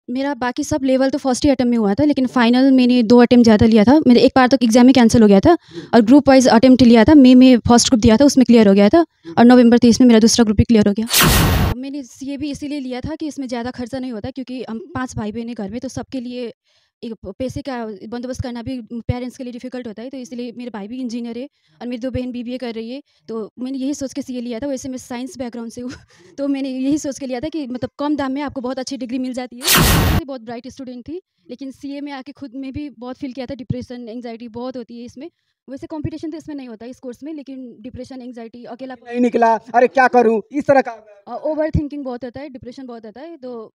मेरा बाकी sub level तो फर्स्ट ही अटेम्प्ट में हुआ था, लेकिन फाइनल मैंने 2 अटेम्प्ट ज़्यादा लिया था। मेरे एक बार तक एग्ज़ाम ही कैंसिल हो गया था और ग्रुप वाइज़ अटेम्प्ट लिया था। मई में फर्स्ट ग्रुप दिया था, उसमें क्लियर हो गया था और नवंबर 23 में मेरा दूसरा ग्रुप भी क्लियर हो गया। मैंने सीए भी इसीलिए लिया था कि इसमें ज़्यादा खर्चा नहीं होता, क्योंकि हम 5 भाई-बहन हैं घर में, तो सबके लिए एक पैसे का बंदोबस्त करना भी पेरेंट्स के लिए डिफ़िकल्ट होता है। तो इसलिए मेरे भाई भी इंजीनियर है और मेरी 2 बहन बीबीए कर रही है, तो मैंने यही सोच के सीए लिया था। वैसे मैं साइंस बैकग्राउंड से हूँ तो मैंने यही सोच के लिया था कि मतलब कम दाम में आपको बहुत अच्छी डिग्री मिल जाती है। मैं बहुत ब्राइट स्टूडेंट थी, लेकिन सीए में आके खुद में भी बहुत फ़ील किया था, डिप्रेशन, एंग्जायटी बहुत होती है इसमें। वैसे कॉम्पिटिशन तो इसमें नहीं होता इस कोर्स में, लेकिन डिप्रेशन, एंग्जायटी, अकेलापन, नहीं निकला, अरे क्या करूं, इस तरह का। ओवरथिंकिंग बहुत होता है, डिप्रेशन बहुत होता है। तो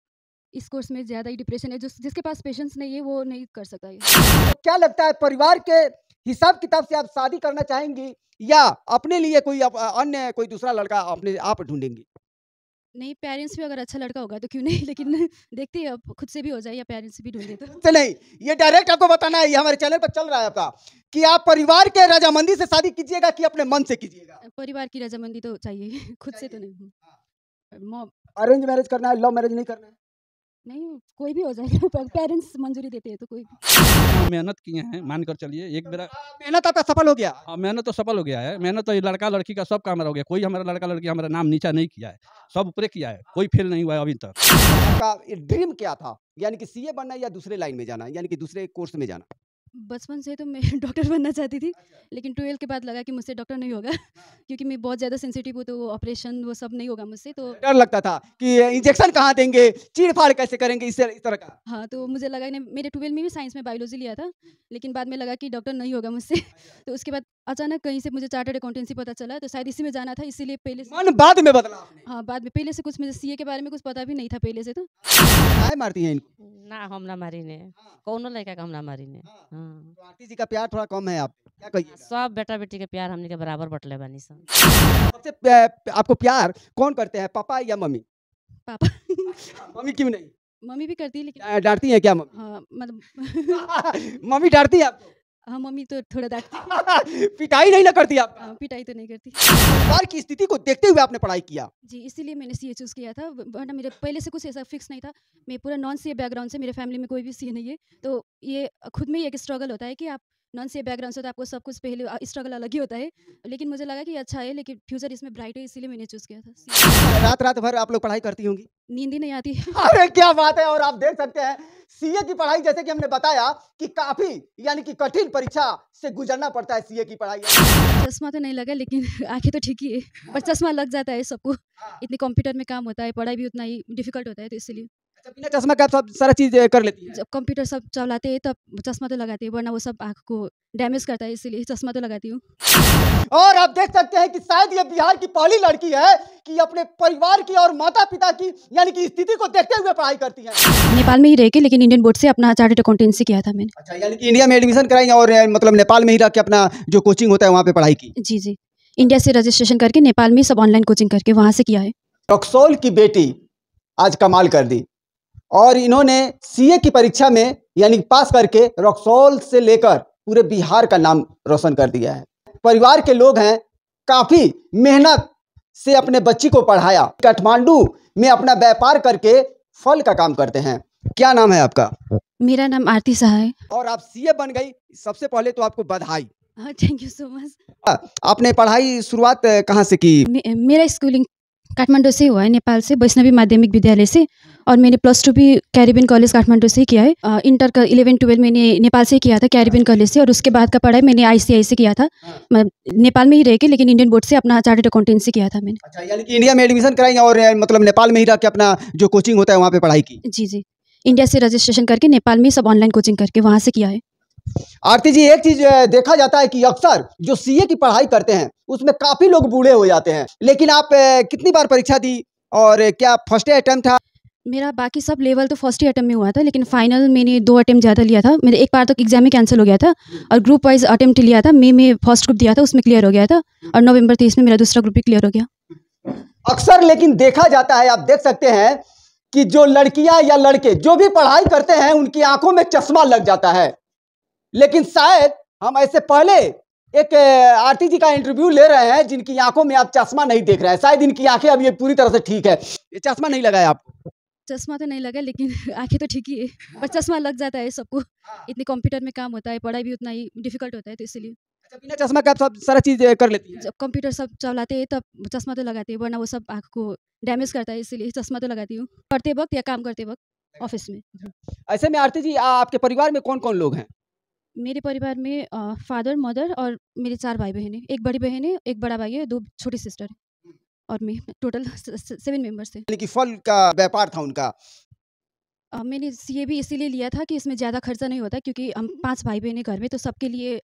इस कोर्स में ज़्यादा ही डिप्रेशन है। जिसके पास पेशेंस नहीं है वो नहीं कर सकता ये। तो क्या लगता है, परिवार के हिसाब किताब से आप शादी करना चाहेंगी या अपने लिए कोई अन्य कोई दूसरा लड़का अपने आप ढूंढेंगी? नहीं, पेरेंट्स भी अगर अच्छा लड़का होगा तो क्यों नहीं, लेकिन देखते हैं अब खुद से भी हो जाए या पेरेंट्स से भी ढूँढे तो। तो नहीं, ये डायरेक्ट आपको बताना है, ये हमारे चैनल पर चल रहा है आपका, कि आप परिवार के रजामंदी से शादी कीजिएगा कि अपने मन से कीजिएगा? परिवार की रज़ामंदी तो चाहिए खुद से तो नहीं। मॉ अरेंज मैरिज करना है, लव मैरिज नहीं करना है? नहीं, कोई भी हो जाएगा पर पेरेंट्स मंजूरी देते हैं तो कोई भी। मेहनत किए हैं, मान कर चलिए एक बेरा। मेहनत आपका सफल हो गया? हाँ, मेहनत तो सफल हो गया है। मेहनत तो ये लड़का-लड़की का सब काम हो गया। कोई हमारा लड़का-लड़की हमारा नाम नीचा नहीं किया है। सब ऊपरे किया है। कोई फेल नहीं हुआ है अभी तक। आपका ड्रीम क्या था? यानी कि सीए बनना या दूसरे लाइन में जाना, यानी कि दूसरे कोर्स में जाना? बचपन से तो मैं डॉक्टर बनना चाहती थी, लेकिन 12 के बाद लगा कि मुझसे डॉक्टर नहीं होगा क्योंकि मैं बहुत ज़्यादा सेंसिटिव हूँ, तो वो ऑपरेशन वो सब नहीं होगा मुझसे। तो डर लगता था कि इंजेक्शन कहाँ देंगे, चीड़-फाड़ कैसे करेंगे, इस तरह का? हाँ, तो मुझे लगा नहीं, मेरे 12 में भी साइंस में बायोलॉजी लिया था, लेकिन बाद में लगा कि डॉक्टर नहीं होगा मुझसे तो उसके बाद अचानक कहीं से मुझे चार्टर्ड अकाउंटेंसी पता चला, तो शायद इसी में जाना था, इसीलिए पहले से। मन बाद में बदला आपने? हाँ, बाद में पहले से कुछ मुझे सीए के बारे में कुछ पता भी नहीं था पहले से तो। काहे मारती हैं इनको? ना हम ना मारिने, कौनो लड़का के हम ना मारिने। हाँ। तो आंटी जी का प्यार थोड़ा कम है आप पे, क्या कहिएगा? सब बेटा-बेटी के प्यार हमनी के बराबर बँटले बानी सन। सबसे आपको प्यार कौन करते हैं, पापा या मम्मी? पापा मम्मी क्यों नहीं? मम्मी भी करती है, लेकिन डाँटती हैं क्या मम्मी? हाँ, मतलब मम्मी डाँटती है आपको? हाँ, मम्मी तो थोड़ा डाँटती पिटाई नहीं ना करती आपका? पिटाई तो नहीं करती। परिवार की स्थिति को देखते हुए आपने पढ़ाई किया। जी, इसीलिए मैंने सीए चूज़ किया था, वरना मेरे पहले से कुछ ऐसा फिक्स नहीं था। मैं पूरा नॉन सीए बैकग्राउंड से, मेरे फैमिली में कोई भी सीए नहीं है, तो ये खुद में ही एक स्ट्रगल होता है कि आप नॉन सीए बैकग्राउंड से, तो आपको सब कुछ पहले स्ट्रगल अलग ही होता है। लेकिन मुझे लगा कि अच्छा है, लेकिन फ्यूचर इसमें ब्राइट है, इसीलिए मैंने चूज़ किया था सीए। रात-रात भर आप लोग पढ़ाई करती होंगी? नींद ही नहीं आती अरे क्या बात है! और आप देख सकते हैं, सीए की पढ़ाई जैसे कि हमने बताया कि काफ़ी यानी कि कठिन परीक्षा से गुजरना पड़ता है सीए की पढ़ाई। चश्मा तो नहीं लगा, लेकिन आँखें तो ठीक ही है, पर चश्मा लग जाता है सबको। इतने कंप्यूटर में काम होता है, पढ़ाई भी उतना ही डिफ़िकल्ट होता है, तो इसीलिए। अच्छा, बिना चश्मा के आप सब सारा चीज़ कर लेती हैं? जब कंप्यूटर सब चलाते हैं तब चश्मा तो लगाते हैं, वरना वो सब आँख को डैमेज करता है, इसीलिए चश्मा तो लगाती हूँ। और आप देख सकते हैं कि शायद ये बिहार की पहली लड़की है कि अपने परिवार की और माता-पिता की यानी कि स्थिति को देखते हुए पढ़ाई करती है। नेपाल में ही रह के, लेकिन इंडियन बोर्ड से अपना चार्टर्ड अकाउंटेंसी किया था मैंने। अच्छा, यानी कि इंडिया में एडमिशन कराई और मतलब नेपाल में ही रह के अपना जो कोचिंग होता है वहाँ पे पढ़ाई की। जी, जी। इंडिया से रजिस्ट्रेशन करके नेपाल में ही सब ऑनलाइन कोचिंग करके वहाँ से किया है। रक्सौल की बेटी आज कमाल कर दी और इन्होंने सीए की परीक्षा में यानी पास करके रक्सौल से लेकर पूरे बिहार का नाम रोशन कर दिया है। परिवार के लोग हैं, काफ़ी मेहनत से अपने बच्ची को पढ़ाया। काठमांडू में अपना व्यापार करके फल का काम करते हैं। क्या नाम है आपका? मेरा नाम आरती शाह है। और आप सीए बन गई, सबसे पहले तो आपको बधाई। हाँ, थैंक यू सो मच। आपने पढ़ाई शुरुआत कहाँ से की? मेरा स्कूलिंग काठमांडू से हुआ है, नेपाल से, वैष्णवी माध्यमिक विद्यालय से, और मैंने +2 भी कैरिबियन कॉलेज काठमांडू से ही किया है। इंटर का 11-12 मैंने नेपाल से किया था, कैरिबियन कॉलेज से, और उसके बाद का पढ़ाई मैंने आईसीआई से किया था। मैं नेपाल में ही रह के, लेकिन इंडियन बोर्ड से अपना चार्टर्ड अकाउंटेंसी किया था मैंने। अच्छा, यानी कि इंडिया में एडमिशन कराई और मतलब नेपाल में ही रह के अपना जो कोचिंग होता है वहाँ पे पढ़ाई की। जी, जी। इंडिया से रजिस्ट्रेशन करके नेपाल में ही सब ऑनलाइन कोचिंग करके वहाँ से किया है। आरती जी, एक चीज देखा जाता है कि अक्सर जो सीए की पढ़ाई करते हैं उसमें काफी लोग बूढ़े हो जाते हैं, लेकिन आप कितनी बार परीक्षा दी और क्या फर्स्ट अटेम्प्ट था? मेरा बाकी सब लेवल तो फर्स्ट ही अटेम्प्ट में हुआ था, लेकिन फाइनल मैंने 2 अटेम्प्ट ज़्यादा लिया था। मेरे एक बार तक एग्ज़ाम ही कैंसिल हो गया था और ग्रुप वाइज़ अटेम्प्ट लिया था। मई में फर्स्ट ग्रुप दिया था, उसमें क्लियर हो गया था और नवंबर 23 में मेरा दूसरा ग्रुप भी क्लियर हो गया। अक्सर लेकिन देखा जाता है, आप देख सकते हैं कि जो लड़कियां या लड़के जो भी पढ़ाई करते हैं उनकी आंखों में चश्मा लग जाता है, लेकिन शायद हम ऐसे पहले एक आरती जी का इंटरव्यू ले रहे हैं जिनकी आंखों में आप चश्मा नहीं देख रहे हैं। शायद इनकी आंखें अब ये पूरी तरह से ठीक है। ये चश्मा नहीं लगाया आपको? चश्मा तो नहीं लगा लेकिन आँखें तो ठीक ही है, पर चश्मा लग जाता है सबको। इतने कंप्यूटर में काम होता है, पढ़ाई भी उतना ही डिफ़िकल्ट होता है, तो इसीलिए। अच्छा, बिना चश्मा के आप सब सारा चीज़ कर लेती हैं? जब कंप्यूटर सब चलाते हैं तब चश्मा तो लगाते हैं, वरना वो सब आँख को डैमेज करता है, इसीलिए चश्मा तो लगाती हूँ, पढ़ते वक़्त या काम करते वक़्त ऑफ़िस में। ऐसे में आरती जी आपके परिवार में कौन-कौन लोग हैं? मेरे परिवार में फ़ादर, मदर और मेरे 4 भाई-बहन हैं। 1 बड़ी बहन है, 1 बड़ा भाई है, 2 छोटी सिस्टर है और मैं, टोटल 7 मेंबर्स हैं। यानी कि फल का व्यापार था उनका। मैंने सीए भी इसीलिए लिया था कि इसमें ज़्यादा खर्चा नहीं होता, क्योंकि हम 5 भाई-बहन हैं घर में, तो सबके लिए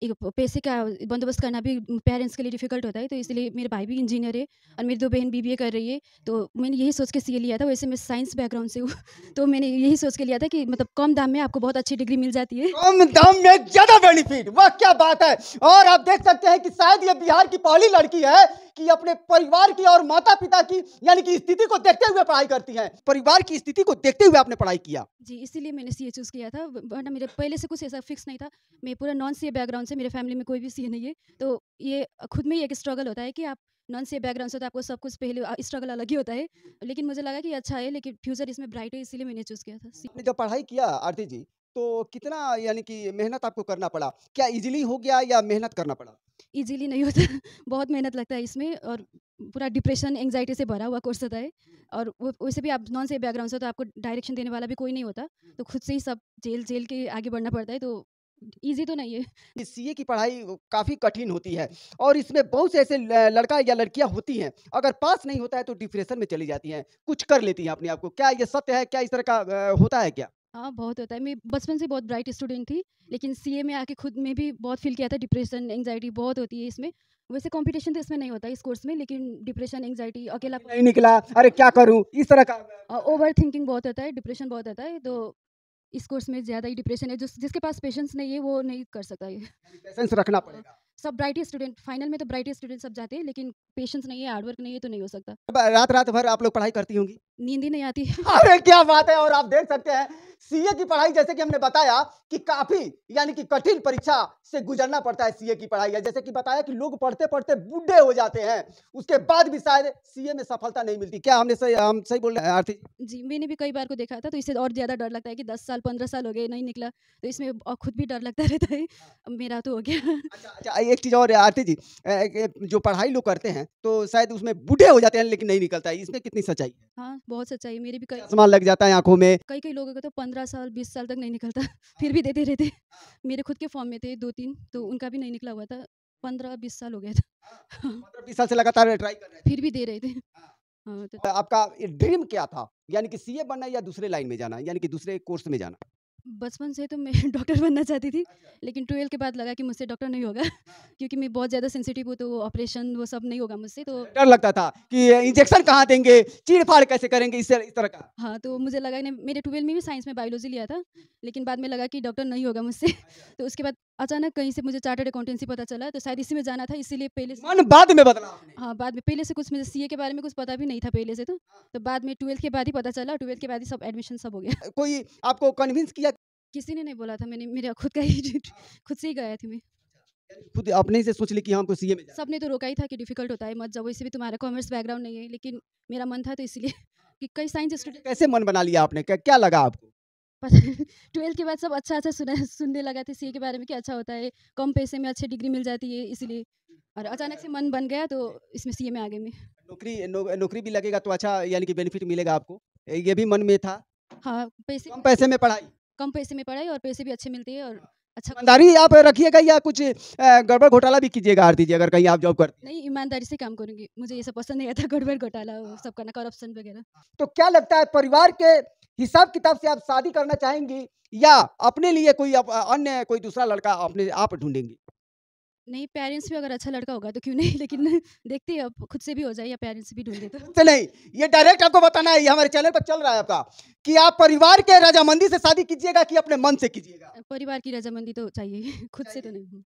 एक पैसे का बंदोबस्त करना भी पेरेंट्स के लिए डिफ़िकल्ट होता है, तो इसलिए मेरे भाई भी इंजीनियर है और मेरी 2 बहन बीबीए कर रही है, तो मैंने यही सोच के सीए लिया था। वैसे मैं साइंस बैकग्राउंड से हूँ तो मैंने यही सोच के लिया था कि मतलब कम दाम में आपको बहुत अच्छी डिग्री मिल जाती है। कम दाम में ज़्यादा बेनिफिट, वाह क्या बात है! और आप देख सकते हैं कि शायद ये बिहार की पहली लड़की है कि अपने परिवार की और माता-पिता की यानी कि स्थिति को देखते हुए पढ़ाई करती हैं। परिवार की स्थिति को देखते हुए आपने पढ़ाई किया। जी, इसीलिए मैंने सीए चूज़ किया था, वरना मेरे पहले से कुछ ऐसा फिक्स नहीं था। मैं पूरा नॉन सीए बैकग्राउंड से, मेरे फैमिली में कोई भी सीए नहीं है, तो ये खुद में ही एक स्ट्रगल होता है कि आप नॉन सीए बैकग्राउंड से, तो आपको सब कुछ पहले स्ट्रगल अलग ही होता है। लेकिन मुझे लगा कि अच्छा है, लेकिन फ्यूचर इसमें ब्राइट है, इसीलिए मैंने चूज़ किया था सी। आपने जब पढ़ाई किया आरती जी, तो कितना यानी कि मेहनत आपको करना पड़ा? क्या ईज़िली हो गया या मेहनत करना पड़ा? ईज़िली नहीं होता बहुत मेहनत लगता है इसमें, और पूरा डिप्रेशन, एंग्ज़ायटी से भरा हुआ कोर्स होता है, और वो वैसे भी आप नॉन सीए बैकग्राउंड से, तो आपको डायरेक्शन देने वाला भी कोई नहीं होता, तो खुद से ही सब झेल-झेल के आगे बढ़ना पड़ता है, तो ईज़ी तो नहीं है। सीए की पढ़ाई काफ़ी कठिन होती है और इसमें बहुत से ऐसे लड़का या लड़कियां होती हैं, अगर पास नहीं होता है तो डिप्रेशन में चली जाती हैं, कुछ कर लेती हैं अपने आप को। क्या ये सत्य है? क्या इस तरह का होता है क्या? हाँ, बहुत होता है। मैं बचपन से बहुत ब्राइट स्टूडेंट थी, लेकिन सीए में आके खुद में भी बहुत फ़ील किया था, डिप्रेशन, एंग्ज़ायटी बहुत होती है इसमें। वैसे कॉम्पिटिशन तो इसमें नहीं होता इस कोर्स में, लेकिन डिप्रेशन, एंग्ज़ायटी, अकेलापन, नहीं निकला, अरे क्या करूँ? इस तरह का ओवरथिंकिंग बहुत होता है, डिप्रेशन बहुत होता है, तो इस कोर्स में ज़्यादा ही डिप्रेशन है। जिसके पास पेशेंस नहीं है, वो नहीं कर सकता ये। पेशेंस रखना पड़ेगा। सब ब्राइट स्टूडेंट, फाइनल में तो ब्राइट स्टूडेंट सब जाते हैं, लेकिन पेशेंस नहीं है, हार्ड वर्क नहीं है, तो नहीं हो सकता। अब रात-रात भर आप लोग पढ़ाई करती होंगी? नींद ही नहीं आती। अरे क्या बात है! और आप देख सकते हैं सीए की पढ़ाई जैसे कि हमने बताया कि काफ़ी यानी कि कठिन परीक्षा से गुजरना पड़ता है सीए की पढ़ाई है। जैसे कि बताया कि लोग पढ़ते-पढ़ते बूढ़े हो जाते हैं, उसके बाद भी शायद सीए में सफलता नहीं मिलती। क्या हम सही बोल रहे हैं आरती जी? जी, मैंने भी कई बार को देखा था, तो इससे और ज़्यादा डर लगता है कि 10 साल, 15 साल हो गए, नहीं निकला, तो इसमें खुद भी डर लगता रहता है। अब मेरा तो हो गया। अच्छा, एक चीज़ और है आरती जी जो पढ़ाई लोग करते हैं तो शायद उसमें बूढ़े हो जाते हैं लेकिन नहीं निकलता है, इसमें कितनी सच्चाई है? हाँ, बहुत सच्चाई है। मेरे भी चश्मा लग जाता है आँखों में। कई लोगों का तो 15 साल, 20 साल तक नहीं निकलता, फिर भी देते रहते। मेरे खुद के फॉर्म में थे 2-3, तो उनका भी नहीं निकला हुआ था। 15-20 साल हो गया था। हाँ, 15-20 साल से लगातार ट्राई कर रहे हैं। फिर भी दे रहे थे। हाँ, तो आपका ड्रीम क्या था? यानी कि सीए बनना या दूसरे लाइन में जाना, यानी कि दूसरे कोर्स में जाना? बचपन से तो मैं डॉक्टर बनना चाहती थी, लेकिन 12 के बाद लगा कि मुझसे डॉक्टर नहीं होगा क्योंकि मैं बहुत ज़्यादा सेंसिटिव हूँ, तो ऑपरेशन वो सब नहीं होगा मुझसे, तो डर लगता था कि इंजेक्शन कहाँ देंगे, चीड़-फाड़ कैसे करेंगे इस तरह का? हाँ, तो मुझे लगा नहीं, मेरे 12 में भी साइंस में बायोलॉजी लिया था, लेकिन बाद में लगा कि डॉक्टर नहीं होगा मुझसे तो उसके बाद अचानक कहीं से मुझे चार्टर्ड अकाउंटेंसी पता चला, तो शायद इसी में जाना था, इसीलिए पहले से। मन बाद में बदला आपने। हाँ, बाद में पहले से कुछ मुझे सीए के बारे में कुछ पता भी नहीं था पहले से, तो बाद में 12th के बाद ही पता चला, 12th के बाद ही सब एडमिशन सब हो गया। कोई आपको कन्विंस किया? किसी ने नहीं बोला था, मैंने मेरा खुद का ही खुद से ही गया थी मैं। खुद अपने से सोच ली कि हमको सीए में जाना है। सबने तो रोका ही था कि डिफ़िकल्ट होता है, मत जाओ, वैसे भी तुम्हारा कॉमर्स बैकग्राउंड नहीं है, लेकिन मेरा मन था, तो इसलिए कि कई साइंस स्टूडेंट कैसे मन बना लिया आपने? क्या लगा आपको? पता 12th के बाद सब अच्छा-अच्छा सुनने लगा थे सीए के बारे में कि अच्छा होता है, कम पैसे में अच्छी डिग्री मिल जाती है, इसीलिए, और अचानक से मन बन गया, तो इसमें सीए में आ गई मैं। नौकरी भी लगेगा तो अच्छा यानी कि बेनिफिट मिलेगा आपको। ये भी मन में था। हाँ, पैसे कम पैसे में पढ़ाई। कम पैसे में पढ़ाई, और पैसे भी अच्छे मिलते हैं, और अच्छा। ईमानदारी आप रखिएगा या कुछ गड़बड़ घोटाला भी कीजिएगा आरती जी अगर कहीं आप जॉब करती हैं? नहीं, ईमानदारी से काम करूँगी, मुझे ये सब पसंद नहीं आता, गड़बड़ घोटाला वो सब करना, करप्शन वगैरह। तो क्या लगता है परिवार के हिसाब किताब से आप शादी करना चाहेंगी या अपने लिए कोई अन्य कोई दूसरा लड़का अपने आप ढूंढेंगी? नहीं, पेरेंट्स भी अगर अच्छा लड़का होगा तो क्यों नहीं, लेकिन देखते हैं अब खुद से भी हो जाए या पेरेंट्स भी ढूँढ ले तो। से नहीं, ये डायरेक्ट आपको बताना है, ये हमारे चैनल पर चल रहा है आपका कि आप परिवार के रजामंदी से शादी कीजिएगा कि अपने मन से कीजिएगा? परिवार की रजामंदी तो चाहिए, खुद से तो नहीं।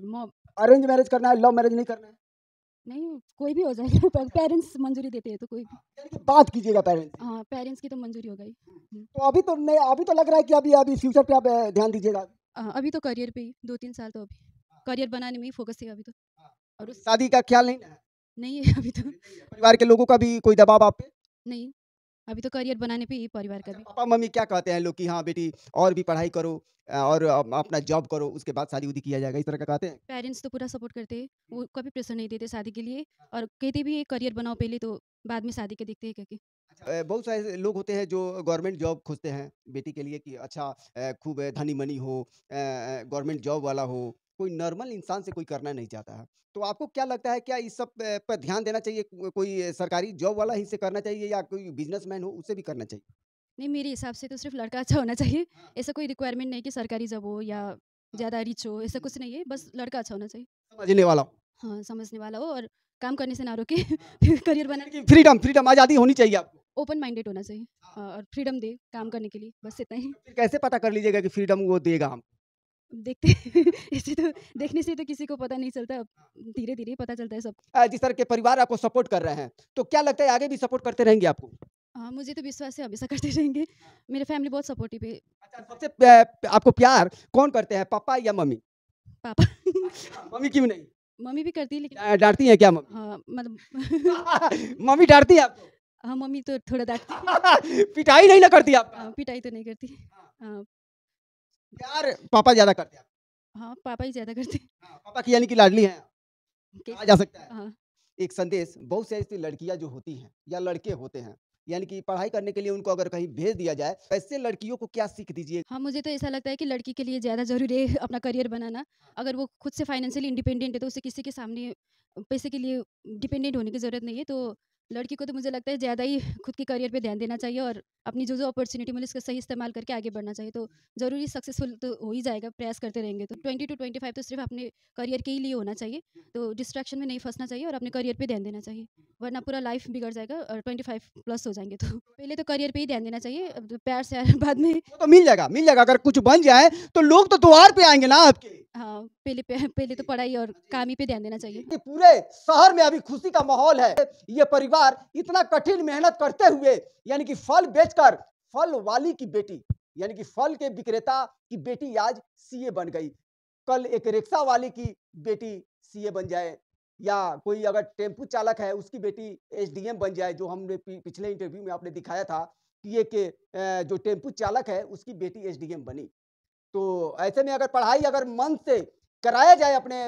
मॉम अरेंज मैरिज करना है, लव मैरिज नहीं करना है? नहीं, कोई भी हो जाएगा, पर पेरेंट्स मंजूरी देते हैं तो कोई भी। यानी कि बात कीजिएगा पेरेंट्स से। हाँ, पेरेंट्स की तो मंजूरी हो गई। तो अभी तो नहीं, अभी तो लग रहा है कि अभी फ्यूचर पे आप ध्यान दीजिएगा। अभी तो करियर पे ही 2-3 साल तो अभी करियर बनाने में ही फोकस है अभी तो, और उस शादी का ख्याल नहीं है? नहीं है अभी तो। परिवार के लोगों का भी कोई दबाव आप पे? नहीं, अभी तो करियर बनाने पे ही परिवार का भी। पापा मम्मी क्या कहते हैं लोग कि हाँ बेटी और भी पढ़ाई करो और अपना जॉब करो, उसके बाद शादी उदी किया जाएगा, इस तरह का कहते हैं? पेरेंट्स तो पूरा सपोर्ट करते हैं, वो कभी प्रेशर नहीं देते शादी के लिए और कहते भी हैं करियर बनाओ पहले तो बाद में शादी के देखते हैं करके। बहुत सारे लोग होते हैं जो गवर्नमेंट जॉब खोजते हैं बेटी के लिए कि अच्छा खूब धनी मनी हो, गवर्नमेंट जॉब वाला हो, कोई नॉर्मल इंसान से कोई करना नहीं चाहता है। तो आपको क्या लगता है क्या इस सब पर ध्यान देना चाहिए? कोई सरकारी जॉब वाला ही से करना चाहिए या कोई बिजनेसमैन हो उससे भी करना चाहिए? नहीं, मेरे हिसाब से तो सिर्फ लड़का अच्छा होना चाहिए, ऐसा कोई रिक्वायरमेंट नहीं कि सरकारी जॉब हो या ज़्यादा रिच हो, ऐसा कुछ नहीं है, बस लड़का अच्छा होना चाहिए। समझने वाला हो। हाँ, समझने वाला हो और काम करने से ना रोके फिर करियर बनाने कि फ्रीडम फ्रीडम आज़ादी होनी चाहिए आपको। ओपन माइंडेड होना चाहिए। और फ्रीडम दे काम करने के लिए, बस इतना ही। फिर कैसे पता कर लीजिएगा कि फ्रीडम वो देगा हम? देखते हैं ऐसे तो देखने से तो किसी को पता नहीं चलता, धीरे-धीरे ही पता चलता है सब। जिस तरह के परिवार आपको सपोर्ट कर रहे हैं, तो क्या लगता है आगे भी सपोर्ट करते रहेंगे आपको? हाँ, मुझे तो विश्वास है हमेशा करते रहेंगे। मेरे फैमिली बहुत सपोर्टिव है। अच्छा सबसे आपको प्यार कौन करते हैं पापा या मम्मी? पापा मम्मी क्यों नहीं? मम्मी भी करती है लेकिन डाँटती हैं क्या मम्मी? हाँ, मतलब मम्मी डाँटती है आपको? हाँ, मम्मी तो थोड़ा डाँटती है। पिटाई नहीं ना करती आपका? पिटाई तो नहीं करती। हाँ, प्यार पापा ज़्यादा करते हैं। हाँ, पापा ही ज़्यादा करते हैं। हाँ, पापा की यानी कि लाडली हैं। कैसे? कहा जा सकता है। हाँ। एक संदेश बहुत से ऐसी लड़कियाँ जो होती हैं या लड़के होते हैं, यानी कि पढ़ाई करने के लिए उनको अगर कहीं भेज दिया जाए, ऐसे लड़कियों को क्या सीख दीजिए? हाँ, मुझे तो ऐसा लगता है कि लड़की के लिए ज़्यादा ज़रूरी है अपना करियर बनाना। अगर वो खुद से फाइनेंशियली इंडिपेंडेंट है, तो उसे किसी के सामने पैसे के लिए डिपेंडेंट होने की ज़रूरत नहीं है। तो लड़की को तो मुझे लगता है ज़्यादा ही खुद के करियर पे ध्यान देना चाहिए और अपनी जो अपॉर्च्युनिटी मिले उसका सही इस्तेमाल करके आगे बढ़ना चाहिए। तो ज़रूरी सक्सेसफुल तो हो ही जाएगा, प्रयास करते रहेंगे तो। 20 टू 25 तो सिर्फ़ अपने करियर के ही लिए होना चाहिए। तो डिस्ट्रैक्शन में नहीं फँसना चाहिए और अपने करियर पे ध्यान देना चाहिए। वरना पूरा लाइफ़ बिगड़ जाएगा और 25 प्लस हो जाएँगे तो। पहले तो करियर पे ही ध्यान देना चाहिए, अब प्यार से बाद में। वो तो मिल जाएगा। अगर कुछ बन जाए, तो लोग तो द्वार पे आएँगे ना आपके। हाँ, पहले तो पढ़ाई और काम ही पे ध्यान देना चाहिए। कि पूरे शहर में अभी खुशी का माहौल है। ये परिवार इतना कठिन मेहनत करते हुए यानी कि फल बेचकर फल वाली की बेटी यानी कि फल के विक्रेता की बेटी आज सीए बन गई। कल एक रिक्शा वाले की बेटी सीए बन जाए या कोई अगर टेम्पू चालक है उसकी बेटी एसडीएम बन जाए, जो हमने पिछले इंटरव्यू में आपने दिखाया था कि ये के जो टेम्पू चालक है उसकी बेटी एसडीएम बनी। तो ऐसे में अगर पढ़ाई अगर मन से कराया जाए अपने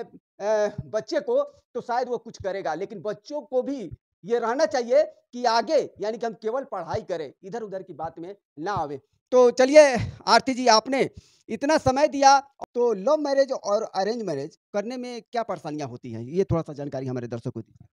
बच्चे को तो शायद वो कुछ करेगा, लेकिन बच्चों को भी ये रहना चाहिए कि आगे यानी कि हम केवल पढ़ाई करें, इधर उधर की बात में ना आवे। तो चलिए आरती जी, आपने इतना समय दिया, तो लव मैरिज और अरेंज मैरिज करने में क्या परेशानियां होती हैं, ये थोड़ा सा जानकारी हमारे दर्शकों को दीजिए।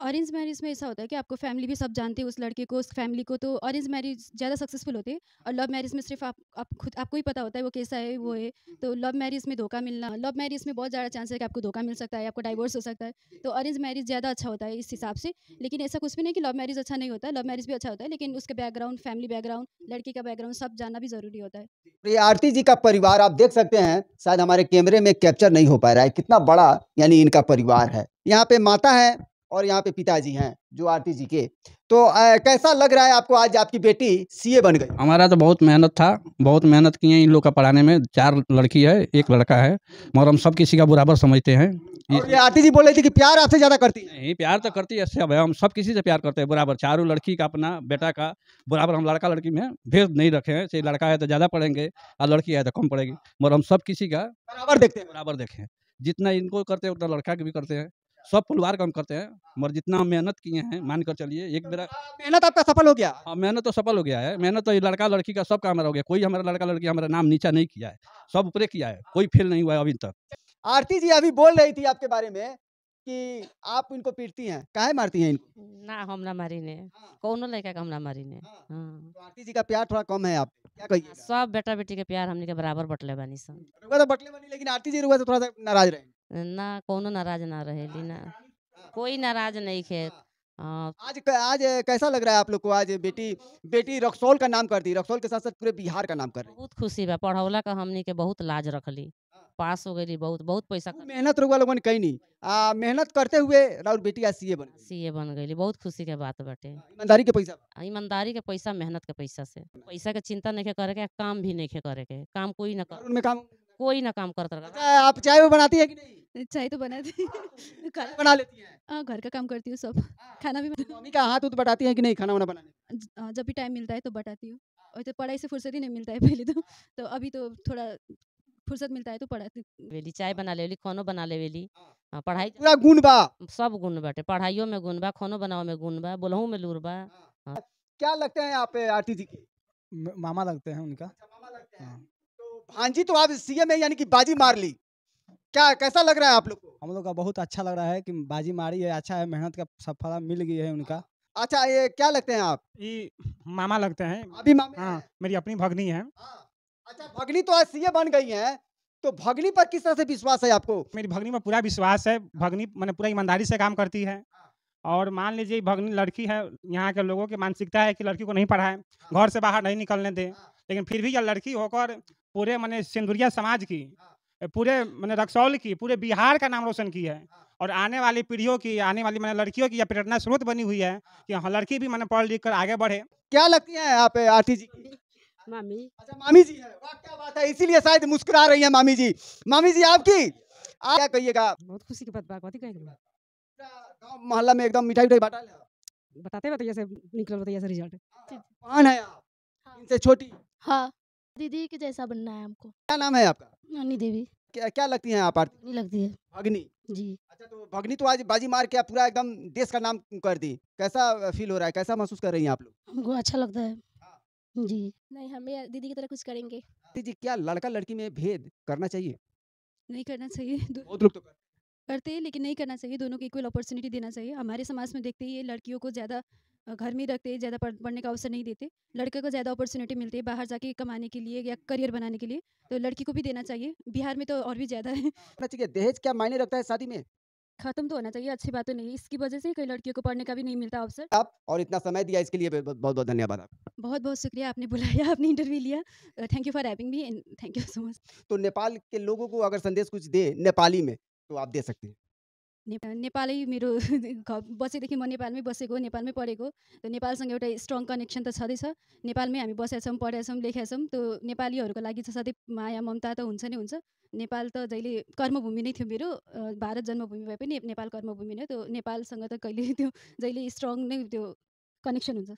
ऑरेंज मैरिज में ऐसा होता है कि आपको फैमिली भी सब जानते हैं उस लड़के को, उस फैमिली को, तो ऑरेंज मैरिज ज़्यादा सक्सेसफुल होते हैं। और लव मैरिज में सिर्फ आप खुद आपको ही पता होता है वो कैसा है, वो है। तो लव मैरिज में धोखा मिलना, लव मैरिज में बहुत ज़्यादा चांस है कि आपको धोखा मिल सकता है, आपको डाइवोर्स हो सकता है। तो ऑरेंज मैरिज ज़्यादा अच्छा होता है इस हिसाब से। लेकिन ऐसा कुछ भी नहीं कि लव मैरिज अच्छा नहीं होता है, लव मैरिज भी अच्छा होता है, लेकिन उसके बैकग्राउंड, फैमिली बैकग्राउंड, लड़की का बैकग्राउंड सब जानना भी ज़रूरी होता है। ये आरती जी का परिवार आप देख सकते हैं, शायद हमारे कैमरे में कैप्चर नहीं हो पा रहा है, कितना बड़ा यानी इनका परिवार है। यहाँ पे माता है और यहाँ पे पिताजी हैं जो आरती जी के। तो कैसा लग रहा है आपको आज आपकी बेटी सीए बन गई? हमारा तो बहुत मेहनत था, बहुत मेहनत किए इन लोग का पढ़ाने में। 4 लड़की है, 1 लड़का है, मगर हम सब किसी का बराबर समझते हैं। और ये आरती जी बोल रही थी कि प्यार आपसे ज्यादा करती है। नहीं, प्यार तो करती है सब है, हम सब किसी से प्यार करते हैं बराबर। चारों लड़की का, अपना बेटा का बराबर, हम लड़का लड़की में भेद नहीं रखे हैं। चाहे लड़का है तो ज़्यादा पढ़ेंगे और लड़की है तो कम पढ़ेगी, मगर हम सब किसी का बराबर देखते हैं। बराबर देखें। जितना इनको करते हैं उतना लड़का के भी करते हैं, सब परिवार का हम करते हैं। मगर जितना हम मेहनत किए हैं, मान कर चलिए एक मेरा मेहनत आपका सफल हो गया। हाँ, मेहनत तो सफल हो गया है। मेहनत तो ये लड़का लड़की का सबका हमारा हो गया। कोई हमारा लड़का लड़की हमारा नाम नीचा नहीं किया है, सब ऊपरे किया है, कोई फेल नहीं हुआ है अभी तक। आरती जी अभी बोल रही थी आपके बारे में कि आप इनको पीटती हैं, काहे मारती हैं इनको? ना हम ना मारी ने, कौनो लड़का के हम ना मारी ने। हाँ। हाँ, तो आरती जी का प्यार थोड़ा कम है आप क्या कहिएगा? सब बेटा बेटी के प्यार हमनी के बराबर बटले बानी सन। रुआ तो बटले बनी, लेकिन आरती जी रुआ से थोड़ा सा नाराज रहे। ना कौनो नाराज ना रहेली ना, कोई नाराज नहीं खे। हाँ, आज कैसा लग रहा है आप लोग को? आज बेटी रक्सौल का नाम कर दी, रक्सौल के साथ साथ पूरे बिहार का नाम कर रही है। बहुत खुशी बा, पढ़ौला का हमनी के बहुत लाज रखली, पास हो गई, बहुत बहुत पैसा खूब मेहनत रुआ लोगन कहीं नहीं, मेहनत करते हुए राउर बेटी आज सीए बन गई। सीए बन गई, बहुत खुशी के बात बाटे। ईमानदारी के पैसा। ईमानदारी के पैसा, मेहनत के पैसा से, पैसा के चिंता नहीं करे के, काम भी नहीं करे के, काम कोई ना कर, उनमें काम। कोई ना काम करता रहा। अच्छा, आप चाय वो बनाती है कि नहीं? चाय तो बनाती खाना बना लेती हैं? हाँ, घर का काम करती हूँ सब। खाना भी मम्मी का हाथ उत बटाती हैं कि नहीं खाना वाना बनाने में? जब भी टाइम मिलता है तो बटाती हूँ। और तो पढ़ाई से फुर्सत ही नहीं मिलता है पहले तो अभी तो थोड़ा फुर्सत मिलता है तो पढ़ाती हूँ। वेली चाय बना लेवेली, खानो बना लेवेली। हाँ, पढ़ाई पूरा गुण बा। सब गुण बाटे, पढ़ाइयो में गुण बा, खानो बनावे में गुण बा, बोलहु में लूर बा। हाँ। क्या लगते हैं आप आरती जी के? मामा लगते हैं उनका। अच्छा, मामा लगते हैं। तो भांजी तो आप सीएम में यानी कि बाजी मार ली। क्या कैसा लग रहा है आप लोग को? हम लोग का बहुत अच्छा लग रहा है कि बाजी मारी है, अच्छा है, मेहनत का सफल मिल गई है उनका। अच्छा, ये क्या लगते हैं आप? ये मामा लगते हैं। अभी मामे हाँ, हैं? मेरी अपनी भगनी है। हाँ। अच्छा, भगनी तो आज सीए बन गई हैं, तो भगनी पर किस तरह से विश्वास है आपको? मेरी भगनी में पूरा विश्वास है। भगनी मैंने पूरा ईमानदारी से काम करती है। और मान लीजिए भगनी लड़की है, यहाँ के लोगों की मानसिकता है कि लड़की को नहीं पढ़ाएं, घर से बाहर नहीं निकलने दें, लेकिन फिर भी यह लड़की होकर पूरे मैंने सिंदुरिया समाज की, पूरे मैंने रक्सौल की, पूरे बिहार का नाम रोशन की है। और आने वाली पीढ़ियों की, आने वाली मैंने लड़कियों की यह प्रेरणा स्रोत बनी हुई है कि हाँ, लड़की भी मैंने पढ़ लिख कर आगे बढ़े। क्या लगती हैं आप आरती जी की? मामी। अच्छा, मामी जी है। वाह, क्या बात है, इसीलिए शायद मुस्कुरा रही हैं मामी जी। मामी जी आपकी आप क्या कहिएगा? बहुत खुशी की बात बा, कथी कहेंगे? गाँव मोहल्ला में एकदम मिठाई बांटा है। बताते बताइए से निकल बताइए से रिजल्ट। कौन है आप? हाँ। इनसे छोटी? हाँ, दीदी के जैसा बनना है हमको। क्या नाम है आपका? नानी देवी क्या क्या लगती हैं आप आरती? नहीं लगती है भगनी। जी। अच्छा, तो भगनी तो आज बाजी मार के पूरा एकदम देश का नाम कर दी। कैसा फील हो रहा है, कैसा महसूस कर रही हैं आप लोग? हमको अच्छा लगता है जी। नहीं, हमें दीदी की तरह कुछ करेंगे। आरती जी, क्या लड़का लड़की में भेद करना चाहिए? नहीं करना चाहिए। बहुत लोग तो करते हैं लेकिन नहीं करना चाहिए, दोनों को इक्वल अपॉर्चुनिटी देना चाहिए। हमारे समाज में देखते ही ये लड़कियों को ज़्यादा घर में ही रखते हैं, ज़्यादा पढ़ने का अवसर नहीं देते। लड़के को ज़्यादा अपॉर्चुनिटी मिलती है बाहर जाके कमाने के लिए या करियर बनाने के लिए, तो लड़की को भी देना चाहिए। बिहार में तो और भी ज़्यादा है। करना चाहिए। दहेज क्या मायने रखता है शादी में? ख़त्म तो होना चाहिए, अच्छी बात तो नहीं है। इसकी वजह से कई लड़कियों को पढ़ने का भी नहीं मिलता अवसर। आप और इतना समय दिया इसके लिए बहुत बहुत धन्यवाद आपका। बहुत बहुत शुक्रिया, आपने बुलाया, आपने इंटरव्यू लिया। Thank you for having me and thank you so much. तो नेपाल के लोगों को अगर संदेश कुछ दे नेपाली में तो आप दे सकते हैं। नेपालै मेरो बसेदेखि म नेपालमै बसेको, नेपालमै पढेको, त नेपालसँग एउटा स्ट्रङ कनेक्सन त छँदैछ। नेपालमै हामी बसेका छौँ, पढेका छौँ, लेखेका छौँ, त्यो नेपालीहरूको लागि चाहिँ सधैँ माया ममता त हुन्छ नै हुन्छ। नेपाल त जहिले कर्मभूमि नै थियो मेरो, भारत जन्मभूमि भए पनि नेपाल कर्मभूमि नै हो, त्यो नेपालसँग त कहिले त्यो जहिले स्ट्रङ नै त्यो कनेक्सन हुन्छ।